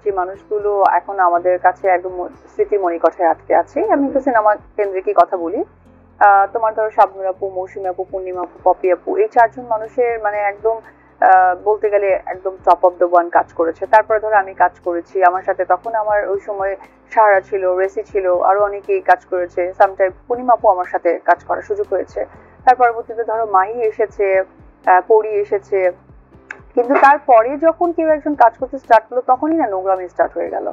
যে মানুষগুলো এখন আমাদের কাছে একদম স্মৃতির মণিকোঠায় আটকে আছে। আমি একটু সিনেমা কেন্দ্রিকই কথা বলি। তোমার ধরো শাবনূর আপু, মৌসুমী আপু, পূর্ণিমা আপু, পপি আপু, এই চারজন মানুষের মানে একদম বলতে গেলে একদম টপ অফ দ্য ওয়ান কাজ করেছে। তারপরে ধরো আমি কাজ করেছি, আমার সাথে তখন আমার ওই সময় সাহারা ছিল, রেসি ছিল, আরো অনেকেই কাজ করেছে। সামটাইম পূর্ণিমা আপু আমার সাথে কাজ করার সুযোগ হয়েছে। তার পরবর্তীতে ধরো মাহি এসেছে, পরি এসেছে। কিন্তু তারপরে যখন কেউ একজন কাজ করতে স্টার্ট করলো তখনই না নোংরামি স্টার্ট হয়ে গেল।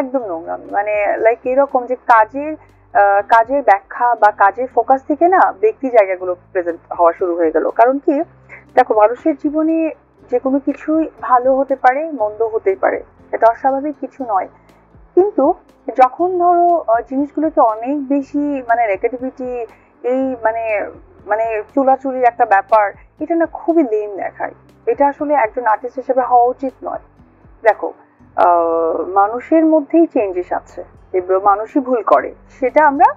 একদম নোংরামি, মানে লাইক এরকম যে কাজের ব্যাখ্যা বা কাজের ফোকাস থেকে না ব্যক্তি জায়গাগুলো প্রেজেন্ট হওয়া শুরু হয়ে গেল। কারণ কি, দেখো মানুষের জীবনে যে কোনো কিছুই ভালো হতে পারে, মন্দ হতেই পারে, এটা অস্বাভাবিক কিছু নয়। কিন্তু যখন ধরো জিনিসগুলোকে অনেক বেশি মানে নেগেটিভিটি, এই মানে মানে চুলাচুলির একটা ব্যাপার, এটা না খুবই লেম দেখায়। এটা আসলে একজন আর্টিস্ট হিসেবে হওয়া উচিত নয়। দেখো, মানুষের মধ্যেই চেঞ্জেস আছে, এবার মানুষই ভুল করে, সেটা আমরা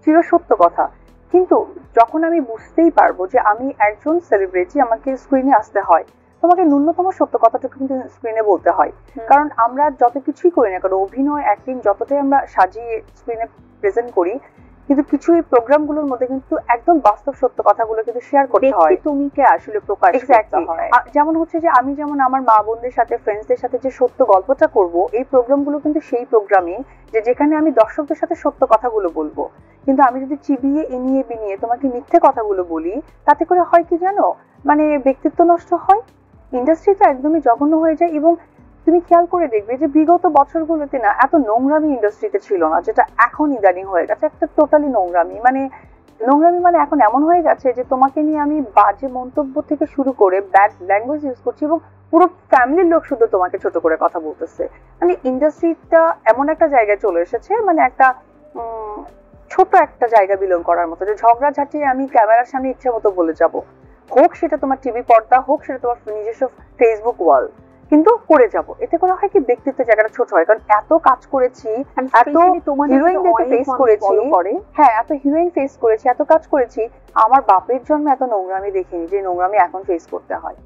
চিরসত্য কথা। কিন্তু যখন আমি বুঝতেই পারবো যে আমি একজন সেলিব্রিটি, আমাকে স্ক্রিনে আসতে হয়, তোমাকে ন্যূনতম সত্য কথাটুকু কিন্তু স্ক্রিনে বলতে হয়। কারণ আমরা যত কিছুই করি না কারণ, অভিনয়, অ্যাক্টিং যতটাই আমরা সাজিয়ে স্ক্রিনে প্রেজেন্ট করি, কিন্তু কিছু এই প্রোগ্রামগুলোর মধ্যে কিন্তু একদম বাস্তব সত্য কথাগুলো কিন্তু শেয়ার করতে হয়, তুমিকে আসলে প্রকাশ করতে হয়। যেমন হচ্ছে যে আমি যেমন আমার মা বোনদের সাথে, ফ্রেন্ডসদের সাথে যে সত্য গল্পটা করব, এই প্রোগ্রামগুলো কিন্তু সেই প্রোগ্রামই যেখানে আমি দর্শকদের সাথে সত্য কথাগুলো বলবো। কিন্তু আমি যদি চিবিয়ে ইনিয়ে বিনিয়ে তোমাকে মিথ্যে কথাগুলো বলি, তাতে করে হয় কি জানো, মানে ব্যক্তিত্ব নষ্ট হয়, ইন্ডাস্ট্রি তো একদমই জঘন্য হয়ে যায়। এবং তুমি খেয়াল করে দেখবে যে বিগত বছরগুলোতে না এত নোংরামি ইন্ডাস্ট্রিতে ছিল না, যেটা এখন ইদানিং হয়ে গেছে একটা টোটালি নোংরামি। নোংরামি মানে এখন এমন হয়ে গেছে যে তোমাকে নিয়ে আমি বাজে মন্তব্য থেকে শুরু করে ব্যাড ল্যাঙ্গুয়েজ ইউজ করছি, এবং পুরো ফ্যামিলির লোক শুধু তোমাকে ছোট করে কথা বলতেছে। মানে ইন্ডাস্ট্রিটা এমন একটা জায়গায় চলে এসেছে, মানে একটা ছোট একটা জায়গা বিলং করার মতো, যে ঝগড়াঝাটি আমি ক্যামেরার সামনে ইচ্ছা মতো বলে যাব, হোক সেটা তোমার টিভি পর্দা, হোক সেটা তোমার নিজস্ব ফেসবুক ওয়াল, কিন্তু করে যাব। এতে করে হয় কি, ব্যক্তিত্বের জায়গাটা ছোট হয়। কারণ এত কাজ করেছি, এত হিরোইনদেরকে ফেস করেছি, হ্যাঁ এত হিরোইন ফেস করেছি, এত কাজ করেছি, আমার বাপের জন্মে এত নোংরামি দেখিনি যে নোংরামি এখন ফেস করতে হয়।